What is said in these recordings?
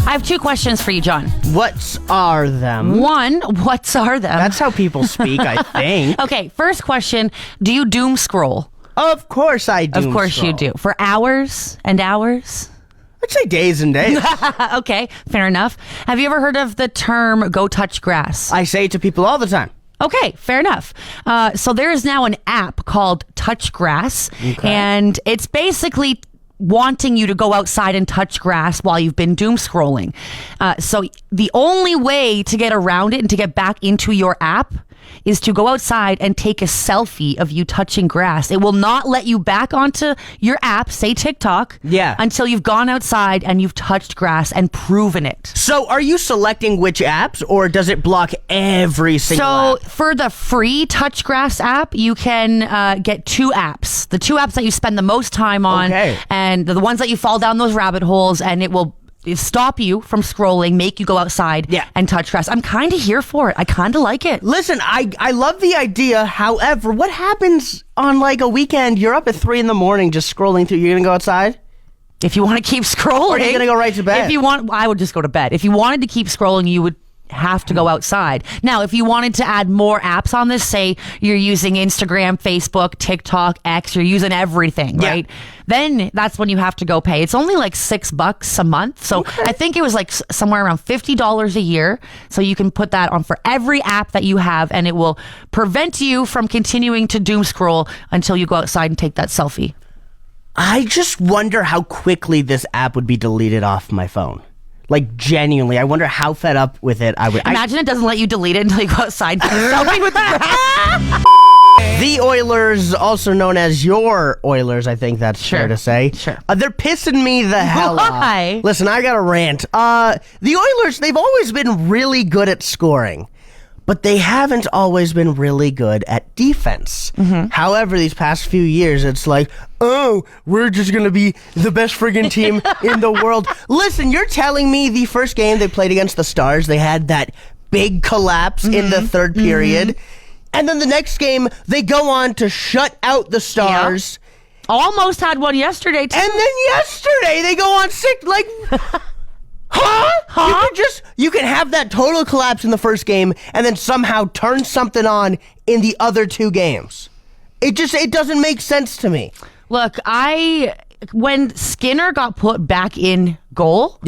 I have 2 questions for you, John. What are them? 1, what are them? That's how people speak, I think. Okay, first question. Do you doom scroll? Of course I do. Of course you do. For hours and hours? I'd say days and days. Okay, fair enough. Have you ever heard of the term go touch grass? I say it to people all the time. Okay, fair enough. So there is now an app called Touch Grass, and it's basically wanting you to go outside and touch grass while you've been doom scrolling. So the only way to get around it and to get back into your app is to go outside and take a selfie of you touching grass. It will not let you back onto your app, say TikTok, until you've gone outside and you've touched grass and proven it. So are you selecting which apps, or does it block every single app? So for the free Touch Grass app, you can get 2 apps. The 2 apps that you spend the most time on, and the ones that you fall down those rabbit holes, and it will stop you from scrolling, make you go outside and touch grass. I'm kind of here for it. I kind of like it. Listen, I love the idea. However, what happens on like a weekend? You're up at 3 a.m. just scrolling through. You're going to go outside? If you want to keep scrolling. Or are you going to go right to bed? If you want, I would just go to bed. If you wanted to keep scrolling, you would have to go outside. Now, if you wanted to add more apps on this, say you're using Instagram, Facebook, TikTok, X, you're using everything, right? Then that's when you have to go pay. It's only like $6 a month. So I think it was like somewhere around $50 a year. So you can put that on for every app that you have, and it will prevent you from continuing to doom scroll until you go outside and take that selfie. I just wonder how quickly this app would be deleted off my phone. Like, genuinely, I wonder how fed up with it I would. Imagine it doesn't let you delete it until you go outside. Selfie with the grass. The Oilers, also known as your Oilers, I think that's fair to say. Sure. They're pissing me the hell Why? off. Listen, I got a rant. The Oilers, they've always been really good at scoring, but they haven't always been really good at defense. However, these past few years, it's like, oh, we're just going to be the best friggin' team in the world. Listen, you're telling me the first game they played against the Stars, they had that big collapse in the third period, and then the next game, they go on to shut out the Stars. Almost had one yesterday, too. And then yesterday, they go on 6, like... Huh? You can have that total collapse in the first game and then somehow turn something on in the other 2 games. It doesn't make sense to me. Look, when Skinner got put back in goal,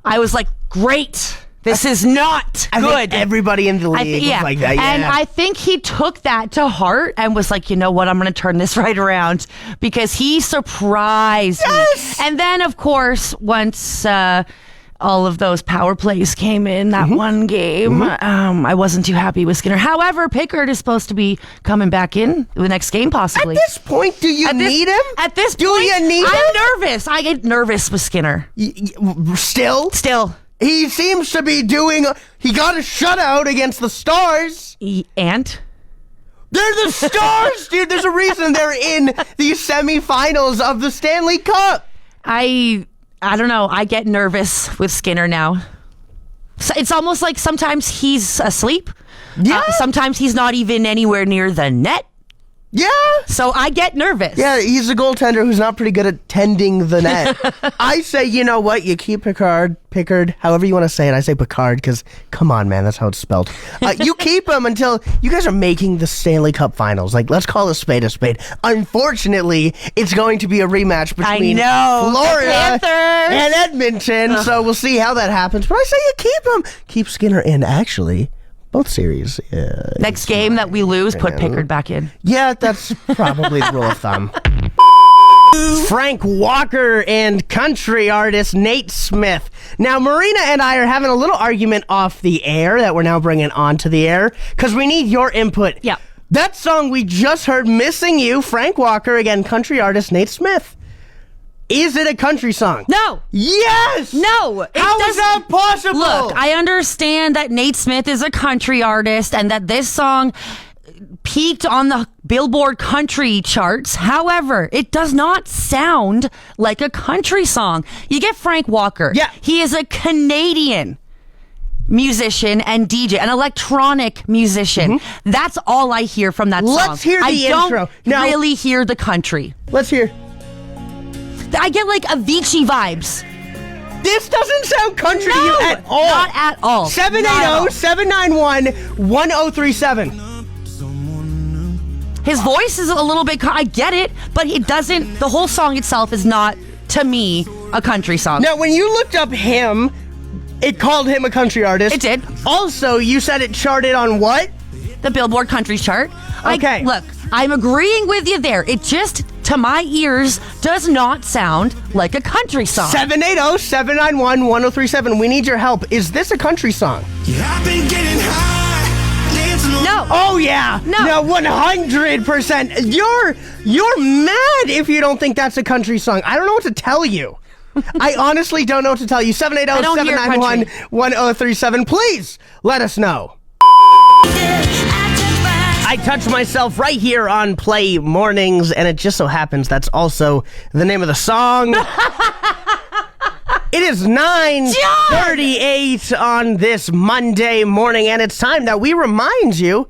I was like, great. This is not good. I think everybody in the league was like that. And I think he took that to heart and was like, you know what, I'm going to turn this right around, because he surprised me. And then, of course, once all of those power plays came in that one game, I wasn't too happy with Skinner. However, Pickard is supposed to be coming back in the next game, possibly. At this point, do you need him? At this point, you need him? I'm nervous. I get nervous with Skinner. Still. He seems to be doing... He got a shutout against the Stars. And? They're the Stars, dude. There's a reason they're in the semifinals of the Stanley Cup. I don't know. I get nervous with Skinner now. So it's almost like sometimes he's asleep. Sometimes he's not even anywhere near the net. So I get nervous. He's a goaltender who's not pretty good at tending the net. I say, you know what? You keep Pickard, however you want to say it. I say Picard because, come on, man, that's how it's spelled. You keep him until you guys are making the Stanley Cup Finals. Like, let's call a spade a spade. Unfortunately, it's going to be a rematch between Florida and Edmonton. So we'll see how that happens. But I say you keep him. Keep Skinner in, actually. Both series. Next game that we lose, put Pickard back in. Yeah, that's probably the rule of thumb. Frank Walker and country artist Nate Smith. Now, Marina and I are having a little argument off the air that we're now bringing onto the air because we need your input. That song we just heard, Missing You, Frank Walker, again, country artist Nate Smith. Is it a country song? No. Yes! No. How is that possible? Look, I understand that Nate Smith is a country artist and that this song peaked on the Billboard country charts. However, it does not sound like a country song. You get Frank Walker. He is a Canadian musician and DJ, an electronic musician. That's all I hear from that song. Let's hear the intro. I don't really hear the country. Let's hear. I get like Avicii vibes. This doesn't sound country to you at all. Not at all. 780-791-1037. His voice is a little bit, I get it, but it doesn't, the whole song itself is not, to me, a country song. Now, when you looked up him, it called him a country artist. It did. Also, you said it charted on what? The Billboard Country Chart. Okay. Look, I'm agreeing with you there. It just, to my ears, does not sound like a country song. 780-791-1037. We need your help. Is this a country song? I've been getting high. No. Oh, yeah. No. 100%. You're mad if you don't think that's a country song. I don't know what to tell you. I honestly don't know what to tell you. 780-791-1037. Please let us know. I touch myself right here on Play Mornings, and it just so happens that's also the name of the song. It is 9:38 on this Monday morning, and it's time that we remind you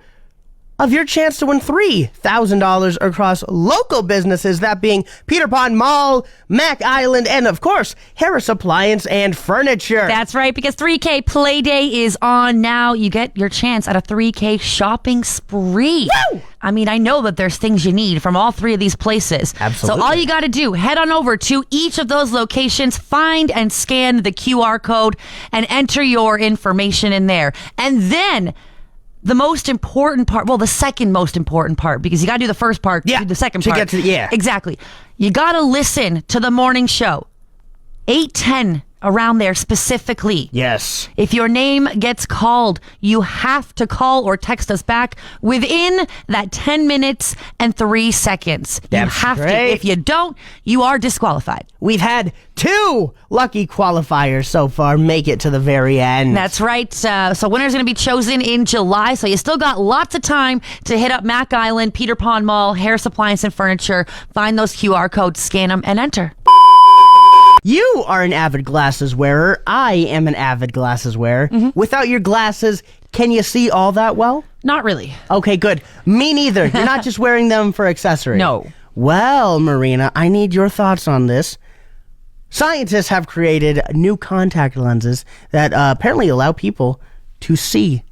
of your chance to win $3,000 across local businesses, that being Peter Pan Mall, Mack Island, and of course, Harris Appliance and Furniture. That's right, because 3K Play Day is on now. You get your chance at a 3K shopping spree. Woo! I mean, I know that there's things you need from all three of these places. Absolutely. So all you got to do, head on over to each of those locations, find and scan the QR code, and enter your information in there. And then the most important part, well, the second most important part, because you got to do the first part, Yeah, do the second to part. get to yeah. Exactly. You got to listen to the morning show. 8:10, around there specifically. Yes. If your name gets called, you have to call or text us back within that 10 minutes and 3 seconds. You That's have to. great. If you don't, you are disqualified. We've had 2 lucky qualifiers so far make it to the very end. That's right. So winners going to be chosen in July. So you still got lots of time to hit up Mack Island, Peter Pan Mall, Harris Appliance and Furniture. Find those QR codes, scan them, and enter. You are an avid glasses wearer. I am an avid glasses wearer. Without your glasses, can you see all that well? Not really. Okay, good. Me neither. You're not just wearing them for accessory. No. Well, Marina, I need your thoughts on this. Scientists have created new contact lenses that apparently allow people to see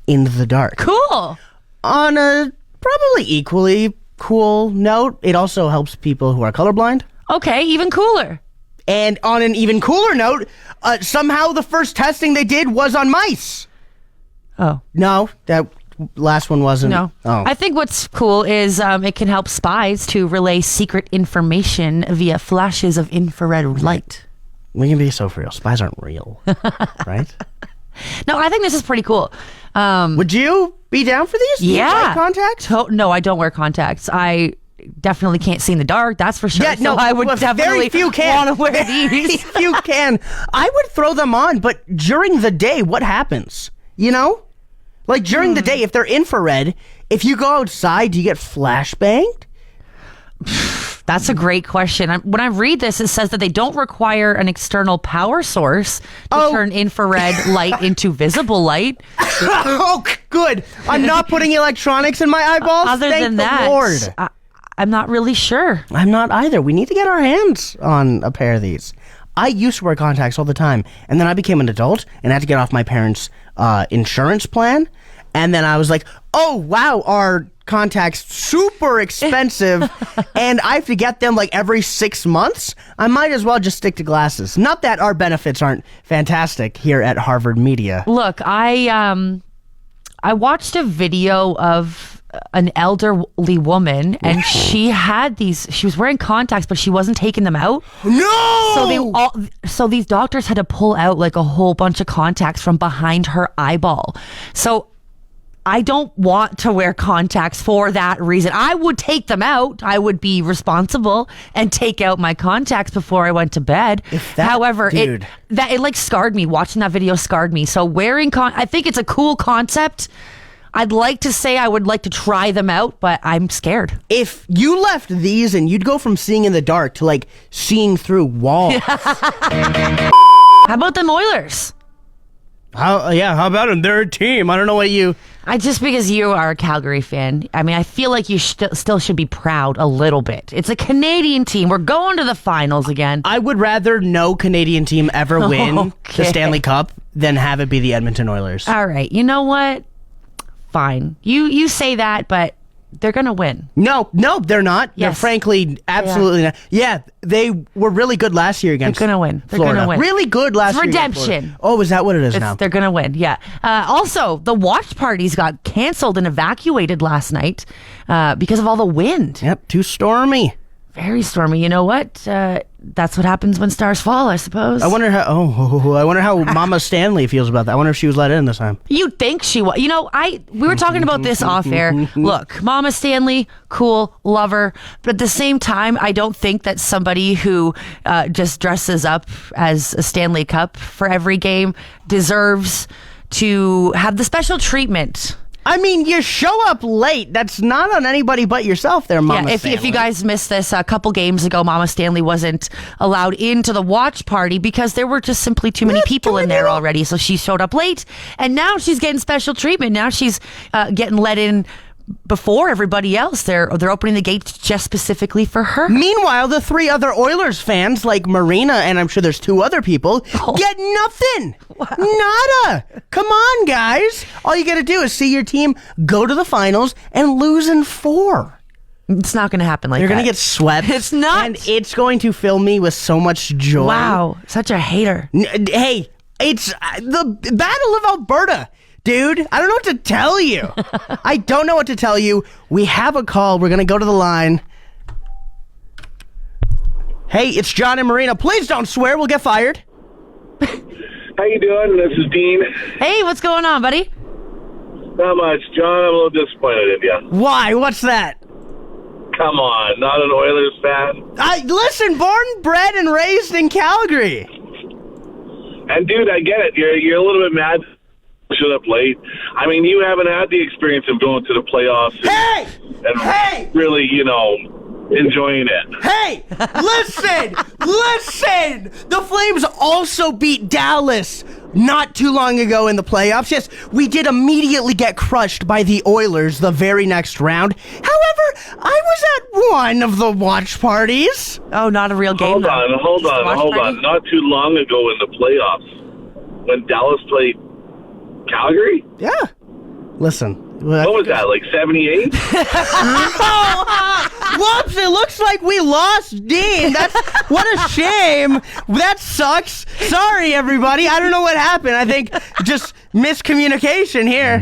in the dark. Cool. On a probably equally cool note, it also helps people who are colorblind. Okay, even cooler. And on an even cooler note, somehow the first testing they did was on mice. Oh. No, that last one wasn't. No. Oh. I think what's cool is it can help spies to relay secret information via flashes of infrared light. We can be so for real. Spies aren't real. Right? No, I think this is pretty cool. Would you be down for these? Do you Yeah. like contacts? No, I don't wear contacts. I definitely can't see in the dark. That's for sure. Yeah, no, so I would well, definitely very few can. want to wear these. You can. I would throw them on, but during the day, what happens? You know? Like during the day, if they're infrared, if you go outside, do you get flashbanged? That's a great question. When I read this, it says that they don't require an external power source to turn infrared light into visible light. Oh, good. I'm not putting electronics in my eyeballs. Other Thank than the that, Lord. I'm not really sure. I'm not either. We need to get our hands on a pair of these. I used to wear contacts all the time, and then I became an adult and had to get off my parents' insurance plan. And then I was like, oh, wow, our contacts super expensive, and I have to get them like every 6 months. I might as well just stick to glasses. Not that our benefits aren't fantastic here at Harvard Media. Look, I watched a video of an elderly woman, and she was wearing contacts, but she wasn't taking them out. No! So these doctors had to pull out like a whole bunch of contacts from behind her eyeball. So I don't want to wear contacts for that reason. I would take them out. I would be responsible and take out my contacts before I went to bed. However, dude. it like scarred me. Watching that video scarred me. So wearing I think it's a cool concept. I'd like to say I would like to try them out, but I'm scared. If you left these and you'd go from seeing in the dark to like seeing through walls. How about them Oilers? How about them? They're a team. I don't know what you... Just because you are a Calgary fan, I mean, I feel like you still should be proud a little bit. It's a Canadian team. We're going to the finals again. I would rather no Canadian team ever win Okay. the Stanley Cup than have it be the Edmonton Oilers. All right. You know what? Fine. You say that, but they're going to win. No, they're not. They're Yes. frankly absolutely not. Yeah, they were really good last year against They're gonna win. They're Florida. gonna win. Really good last It's year. against redemption. Florida. Oh, is that what it is now? They're going to win, yeah. Also, the watch parties got canceled and evacuated last night because of all the wind. Yep, too stormy. Very stormy. You know what? That's what happens when stars fall, I suppose. I wonder how Mama Stanley feels about that. I wonder if she was let in this time. You'd think she was. You know, we were talking about this off air. Look, Mama Stanley, cool, love her. But at the same time, I don't think that somebody who just dresses up as a Stanley Cup for every game deserves to have the special treatment. I mean, you show up late. That's not on anybody but yourself there, Mama Yeah, Stanley. if you guys missed this, a couple games ago, Mama Stanley wasn't allowed into the watch party because there were just simply too many people in there already. So she showed up late, and now she's getting special treatment. Now she's getting let in before everybody else. They're opening the gates just specifically for her. Meanwhile, the three other Oilers fans, like Marina, and I'm sure there's two other people, get nothing. Nada. Come on, guys. All you got to do is see your team go to the finals and lose in 4. It's not going to happen like You're that. going to get swept. It's not. And it's going to fill me with so much joy. Wow, such a hater. Hey, it's the Battle of Alberta. Dude, I don't know what to tell you. I don't know what to tell you. We have a call. We're going to go to the line. Hey, it's John and Marina. Please don't swear. We'll get fired. How you doing? This is Dean. Hey, what's going on, buddy? Not much. John, I'm a little disappointed in you. Why? What's that? Come on, not an Oilers fan? Listen, born, bred, and raised in Calgary. And, dude, I get it. You're a little bit mad. Shut up late. I mean, you haven't had the experience of going to the playoffs and really, enjoying it. Hey, listen. The Flames also beat Dallas not too long ago in the playoffs. Yes, we did immediately get crushed by the Oilers the very next round. However, I was at one of the watch parties. Oh, not a real game. Hold on. Not too long ago in the playoffs, when Dallas played Calgary? Yeah. Listen. What was that, like 78? Whoops, it looks like we lost Dean. What a shame. That sucks. Sorry, everybody. I don't know what happened. I think just miscommunication here.